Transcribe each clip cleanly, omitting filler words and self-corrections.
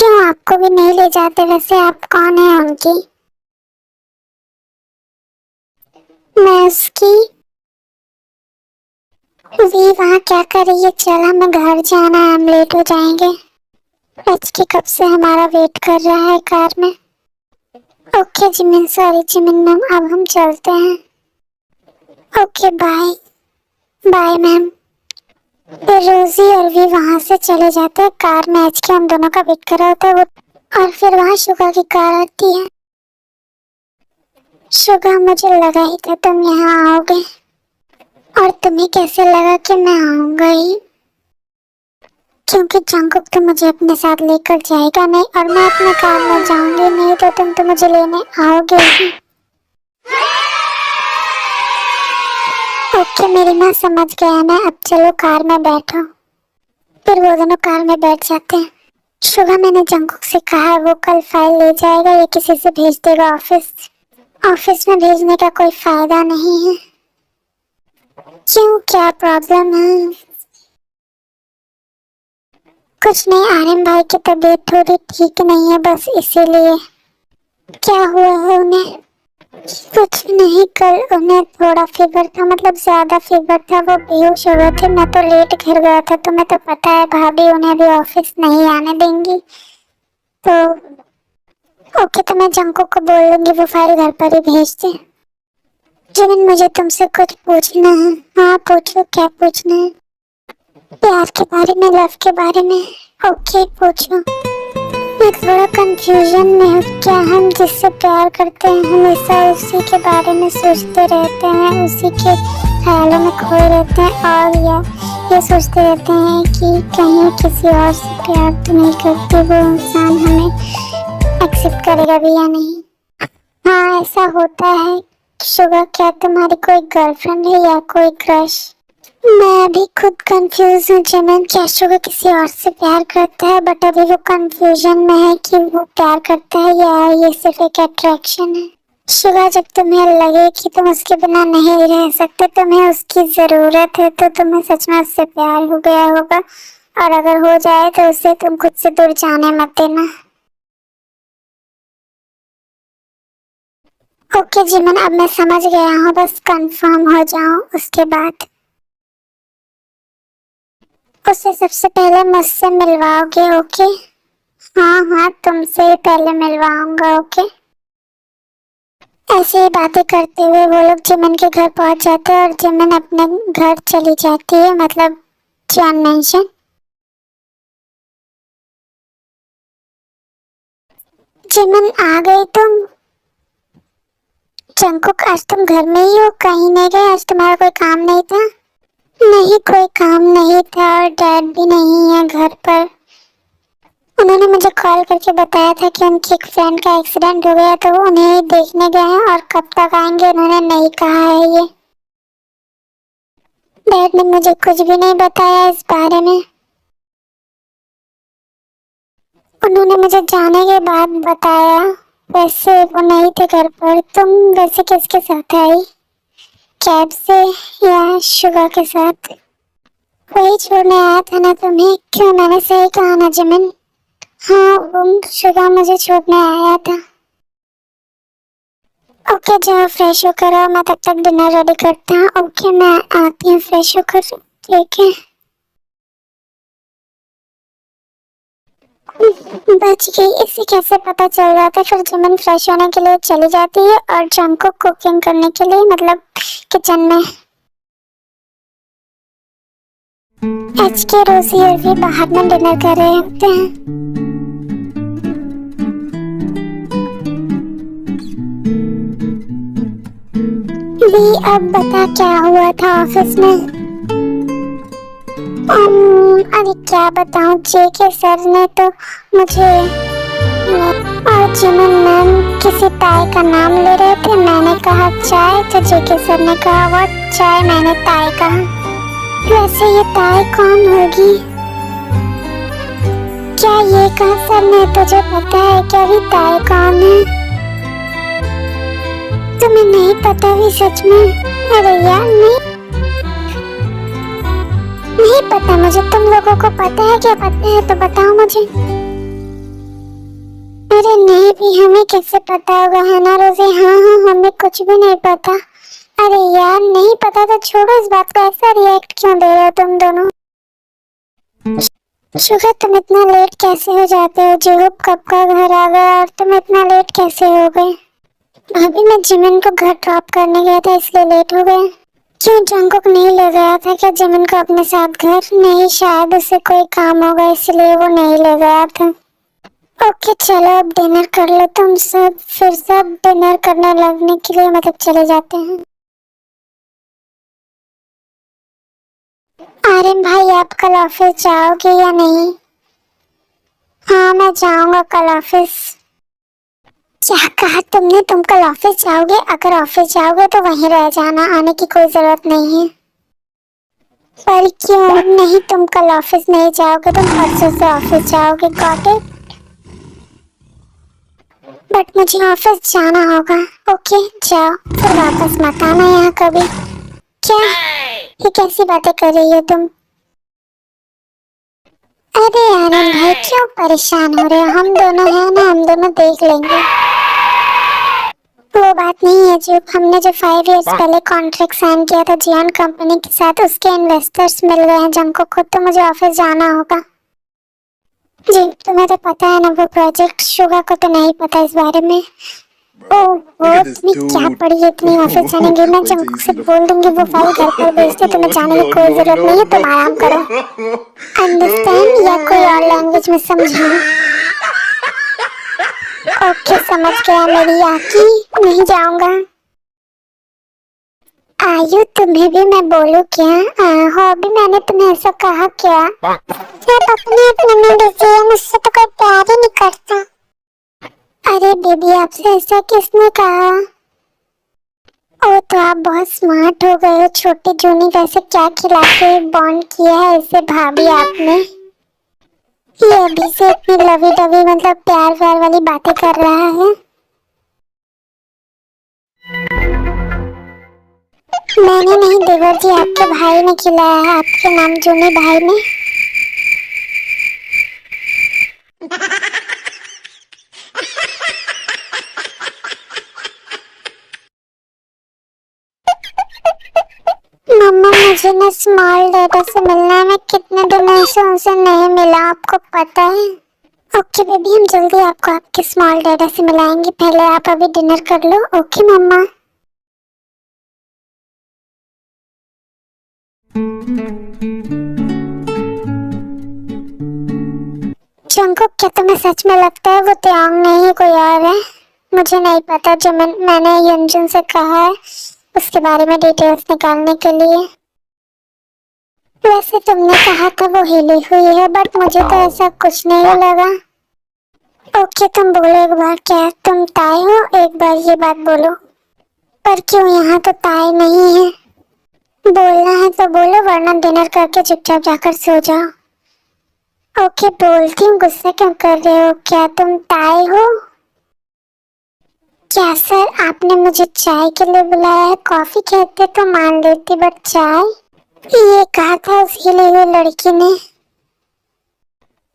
क्यों आपको भी नहीं ले जाते? वैसे आप कौन है उनकी? मैं उसकी। वी वहाँ क्या कर रही है? चल हमें घर जाना है, हम लेट हो जाएंगे। एचके कब से हमारा वेट कर रहा है कार में। Okay Jimin, sorry Jimin ma'am, अब हम चलते हैं। Okay bye. Bye ma'am. फिर रोजी और वी वहाँ से चले जाते हैं। कार में एचके हम दोनों का वेट कर रहा होता है वो, और फिर वहाँ शुगा की कार आती है। शुगा, मुझे लगा ही था तुम यहाँ आओगे। और तुम्हें कैसे लगा कि मैं आऊंगा ही? क्योंकि जंगकुक तो मुझे अपने साथ लेकर जाएगा नहीं, और मैं अपने कार में जाऊंगी नहीं, तो तुम तो मुझे लेने आओगे ही। ओके मेरी माँ, समझ गया मैं, अब चलो कार में बैठो। फिर वो दोनों कार में बैठ जाते हैं। शुगा, मैंने जंगकुक से कहा वो कल फाइल ले जाएगा या किसी से भेज देगा ऑफिस। ऑफिस में भेजने का कोई फायदा नहीं है। क्यों, क्या प्रॉब्लम है? कुछ नहीं, आर्यन भाई की तबीयत थोड़ी ठीक नहीं है, बस इसीलिए। क्या हुआ है उन्हें? कुछ नहीं, कल उन्हें थोड़ा फीवर था, मतलब ज्यादा फीवर था, वो बेहोश हो गए थे। मैं तो लेट घर गया था, तुम्हें तो पता है भाभी उन्हें भी ऑफिस नहीं आने देंगी। तो ओके, तो मैं जंको को बोल दूंगी वो फाइल घर पर ही भेज दे। जिमिन, मुझे तुमसे कुछ पूछना है। हाँ पूछो, क्या पूछना है? प्यार के बारे में, लव के बारे में। ओके पूछो। मैं थोड़ा कंफ्यूजन में हूँ। क्या हम जिससे प्यार करते हैं हमेशा उसी के बारे में सोचते रहते हैं, उसी के ख्यालों में खोए रहते हैं, और या ये सोचते रहते हैं कि कहीं किसी और से प्यार तो नहीं करते, वो इंसान हमें एक्सेप्ट करेगा भी या नहीं? हाँ ऐसा होता है। शुगा, क्या तुम्हारी कोई गर्लफ्रेंड है या कोई क्रश? मैं अभी खुद कंफ्यूज हूँ जिमिन। क्या शुगा किसी और से प्यार करता है, बट अभी वो कंफ्यूजन में है कि वो प्यार करता है या ये सिर्फ एक अट्रैक्शन है। शुगा, जब तुम्हें लगे कि तुम उसके बिना नहीं रह सकते, तुम्हें उसकी जरूरत है, तो तुम्हें सच में उससे प्यार हो गया होगा, और अगर हो जाए तो उसे तुम खुद से दूर जाने मत देना। ओके जिमिन, अब मैं समझ गया हूँ, बस कंफर्म हो जाऊँ उसके बाद। उसे सबसे पहले मुझसे मिलवाओगे? ओके। हाँ हाँ, तुमसे ही पहले मिलवाऊंगा। ओके। ऐसे ही बातें करते हुए वो लोग जिमिन के घर पहुंच जाते हैं, और जिमिन अपने घर चली जाती है, मतलब जॉन मेंशन। जिमिन आ गई तुम? जंगकुक, आज तुम घर में ही हो, कहीं नहीं गए? आज तुम्हारा कोई काम नहीं था? नहीं, कोई काम नहीं था, और डैड भी नहीं है घर पर। उन्होंने मुझे कॉल करके बताया था कि उनकी एक फ्रेंड का एक्सीडेंट हो गया, तो वो उन्हें देखने गए हैं, और कब तक आएंगे उन्होंने नहीं कहा है। ये डैड ने मुझे कुछ भी नहीं बताया इस बारे में। उन्होंने मुझे जाने के बाद बताया। वैसे वो नहीं थे घर पर। तुम वैसे किसके साथ आई? कैब से या शुगा के साथ? वही छोड़ने आया था ना तुम्हें। क्यों, मैंने सही कहा ना जिमिन? हाँ, वो शुगा मुझे छोड़ने आया था। ओके जाओ फ्रेश होकर आओ, मैं तब तक डिनर रेडी करता हूँ। ओके मैं आती हूँ फ्रेश होकर। ठीक है। बच गई, इसे कैसे पता चल रहा था? फिर जिमिन फ्रेश होने के लिए चली जाती है, और जंग को कुकिंग करने के लिए, मतलब किचन में। एचके, रोजी और भी बाहर में डिनर कर रहे होते हैं। भी अब बता क्या हुआ था ऑफिस में? अरे क्या बताऊं, जे के सर ने तो मुझे और जिमिन मैम किसी ताई का नाम ले रहे थे। मैंने कहा चाय, तो जे के सर ने कहा वो चाय, मैंने ताई कहा। वैसे ये ताई कौन होगी? क्या ये कहा सर ने? तुझे पता है क्या भी ताई कौन है? तुम्हें नहीं पता भी सच में? अरे यार नहीं पता मुझे। तुम लोगों को पता है क्या? पता है तो बताओ मुझे। अरे नहीं भी, हमें कैसे पता होगा, है ना रोजी? हाँ हाँ, हमें कुछ भी नहीं पता। अरे यार नहीं पता तो छोड़ो इस बात को, ऐसा रिएक्ट क्यों दे रहे हो तुम दोनों? शुगर, तुम इतना लेट कैसे हो जाते हो? जूहूब कब का घर आ गया और तुम इतना लेट कैसे हो गए? अभी मैं जिमिन को घर ड्रॉप करने गया था इसलिए लेट हो गए। क्यों, जंगकुक नहीं ले गया था क्या जिमिन को अपने साथ घर? नहीं, शायद उसे कोई काम होगा इसलिए वो नहीं ले गया था। ओके चलो अब डिनर कर लो तुम सब, फिर सब डिनर करने लगने के लिए मतलब चले जाते हैं। आर्यन भाई, आप कल ऑफिस जाओगे या नहीं? हाँ मैं जाऊंगा कल ऑफिस। क्या कहा तुमने? तुम कल ऑफिस जाओगे? अगर ऑफिस जाओगे तो वहीं रह जाना, आने की कोई जरूरत नहीं है। पर क्यों नहीं? तुम कल ऑफिस नहीं जाओगे, तुम परसों से ऑफिस जाओगे, गॉट इट? बट मुझे ऑफिस जाना होगा। ओके जाओ, फिर वापस मत आना यहाँ कभी। क्या? ये कैसी बातें कर रही हो तुम? अरे आनंद भाई, क्यों परेशान हो रहे हो? हम दोनों हैं ना, हम दोनों देख लेंगे। वो बात नहीं है जो हमने जो 5 इयर्स पहले कॉन्ट्रैक्ट साइन किया था जियन कंपनी के साथ, उसके इन्वेस्टर्स मिल गए हैं जंको को, तो मुझे ऑफिस जाना होगा। जी तुम्हें तो पता है ना वो प्रोजेक्ट, शुगा को तो नहीं पता इस बारे में। ओह तुम्हें क्या पड़ी है इतनी ऑफिस जाने की? मैं जंको से बोल दूंगी वो फाइल घर पर भेज दे, तुम्हें जाने की कोई जरूरत नहीं है, तुम आराम करो। अंडरस्टैंड या कोई और लैंग्वेज में समझाऊं? ओके समझ गया मेरी आकी, नहीं जाऊंगा। आयु तुम्हें भी मैं बोलूं क्या? हो भी मैंने तुम्हें ऐसा कहा क्या? आप अपने अपने में बिजी है, मुझसे तो कोई प्यार ही नहीं करता। अरे बेबी, आपसे ऐसा किसने कहा? ओ तो आप बहुत स्मार्ट हो गए हो, छोटी जूनी वैसे क्या खिला के बॉन्ड किया है इसे भाभी आपने? ये अभी से इतनी लवी डवी मतलब प्यार व्यार वाली बातें कर रहा है। मैंने नहीं देवर जी, आपके भाई ने खिलाया है, आपके नाम जूनी भाई ने। मम्मा मुझे ना स्मॉल डैडा से मिलना है, मैं कितने दिनों से उनसे नहीं मिला, आपको पता है? ओके बेबी, हम जल्दी आपको आपके स्मॉल डैडा से मिलाएंगे, पहले आप अभी डिनर कर लो। ओके मम्मा। जंकुक, क्या तुम्हें सच में लगता है वो त्योंग नहीं कोई और है? मुझे नहीं पता, जो मैंने यंजुन से कहा है उसके बारे में डिटेल्स निकालने के लिए। वैसे तुमने कहा था वो हिली हुई है, बट मुझे तो ऐसा कुछ नहीं लगा। ओके तुम बोलो एक बार, क्या तुम ताई हो? एक बार ये बात बोलो। पर क्यों, यहाँ तो ताई नहीं है। बोलना है तो बोलो, वरना डिनर करके चुपचाप जाकर सो जाओ। ओके बोलती हूँ, गुस्सा क्यों कर रहे हो? क्या तुम ताई हो? क्या सर, आपने मुझे चाय के लिए बुलाया है? कॉफी कहते तो मान लेती, बट चाय? ये कहा था उस हिली हुई लड़की ने।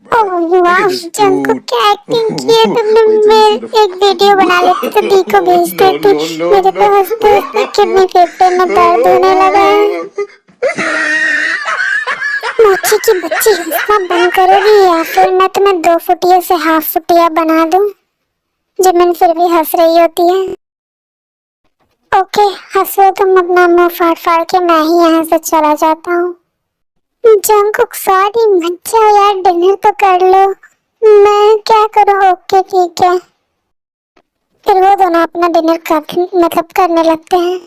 ओह वाह जंकुक, क्या एक्टिंग की है तुमने। मैं एक वीडियो बना लेती तो दी को भेज देती। मेरे तो हंसते हंसते किडनी फेफड़े में दर्द होने लगा है। मोची की बच्ची, हंसना बंद करोगी या फिर मैं तुम्हें 2 फुटिया से हाफ फुटिया बना दूं? जिमिन फिर भी हंस रही होती है। ओके हंसो तुम अपना मुंह फाड़ फाड़ के, मैं ही यहाँ से चला जाता हूँ। जंकुक सॉरी, मत जाओ यार, डिनर तो कर लो। मैं क्या करूँ? ओके ठीक है। फिर वो दोनों अपना डिनर मतलब करने लगते हैं।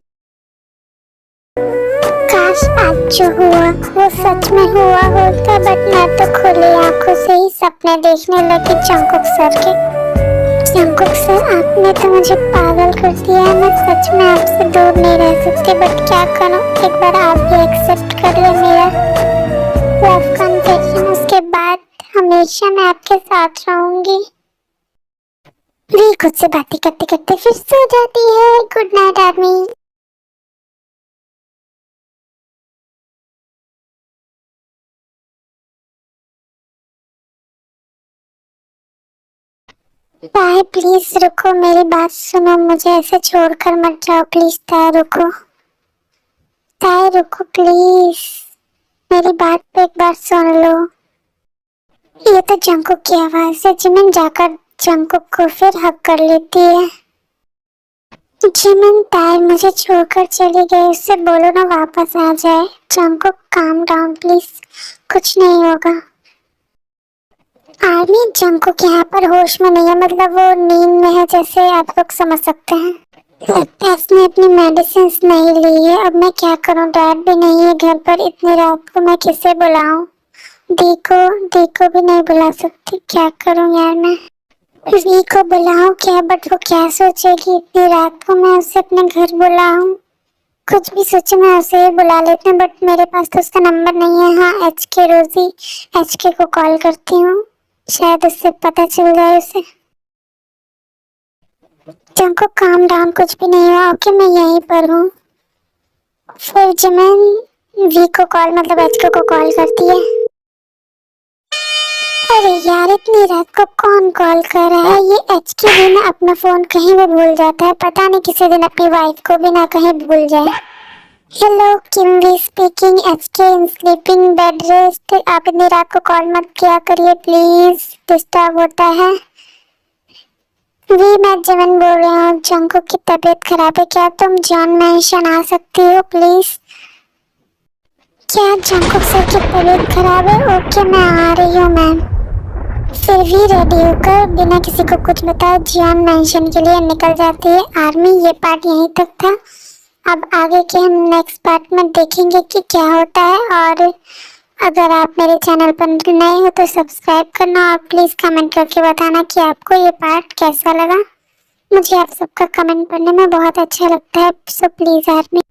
काश आज जो हुआ वो सच में हुआ होता, बट मैं तो खुली आंखों से ही सपने देखने लगी जंकुक सर के। जंकुक सर, आपने तो मुझे पागल कर दिया है, मैं सच में आपसे दूर नहीं रह सकती, बट क्या करूं, एक बार आप भी एक्सेप्ट कर ले मेरा लव कन्फेशन, उसके बाद हमेशा मैं आपके साथ रहूंगी। री खुद से बातें करते करते फिर सो जाती है। Good night army. ताई प्लीज रुको, मेरी बात सुनो, मुझे ऐसे छोड़कर मत जाओ प्लीज। ताई रुको, ताई रुको प्लीज, मेरी बात पे एक बार सुन लो। ये तो जंकुक की आवाज है। जिमिन जाकर जंकुक को फिर हक कर लेती है। जिमिन, ताई मुझे छोड़कर चली गई, उससे बोलो ना वापस आ जाए। जंकुक काम डाउन प्लीज, कुछ नहीं होगा। आर्मी, जंकुक यहाँ पर होश में नहीं है, मतलब वो नींद में है, जैसे आप लोग समझ सकते हैं। लगता है उसने अपनी मेडिसिन नहीं ली है। अब मैं क्या करूँ, डैड भी नहीं है घर पर, इतनी रात को मैं किसे बुलाऊं? दी को भी नहीं बुला सकती, क्या करूँ यार मैं? वी को बुलाऊं क्या? बट वो क्या सोचेगी इतनी रात को मैं उसे अपने घर बुलाऊं? कुछ भी सोचे, मैं उसे ही बुला लेती हूँ, बट मेरे पास तो उसका नंबर नहीं है। हाँ, HK रोजी, HK को कॉल करती हूँ, शायद उससे पता चल जाए उसे। जंको काम डाउन, कुछ भी नहीं हुआ। ओके, मैं यहीं पर हूँ। फिर जिमिन वी को कॉल, मतलब HK को कॉल करती है। अरे यार, इतनी रात को कौन कॉल कर रहा है? ये HK भी ना अपना फोन कहीं भी भूल जाता है, पता नहीं किसी दिन अपनी वाइफ को भी ना कहीं भूल जाए। हेलो, किमवी speaking, HK in sleeping bed rest. आप इतनी रात को कॉल मत किया करिए प्लीज, डिस्टर्ब होता है। वी, मैं जिमिन बोल रही हूँ। जंकुक की तबीयत खराब है, क्या तुम जॉन मैंशन आ सकती हो प्लीज? क्या जंकुक सर की तबीयत खराब है? ओके, मैं आ रही हूँ मैम। फिर भी रेडी होकर बिना किसी को कुछ बताए जॉन मैंशन के लिए निकल जाती है। आर्मी, ये पार्ट यहीं तक था। अब आगे के हम नेक्स्ट पार्ट में देखेंगे कि क्या होता है। और अगर आप मेरे चैनल पर नए हो तो सब्सक्राइब करना, और प्लीज़ कमेंट करके बताना कि आपको ये पार्ट कैसा लगा। मुझे आप सबका कमेंट पढ़ने में बहुत अच्छा लगता है, सो प्लीज़ आर्मी।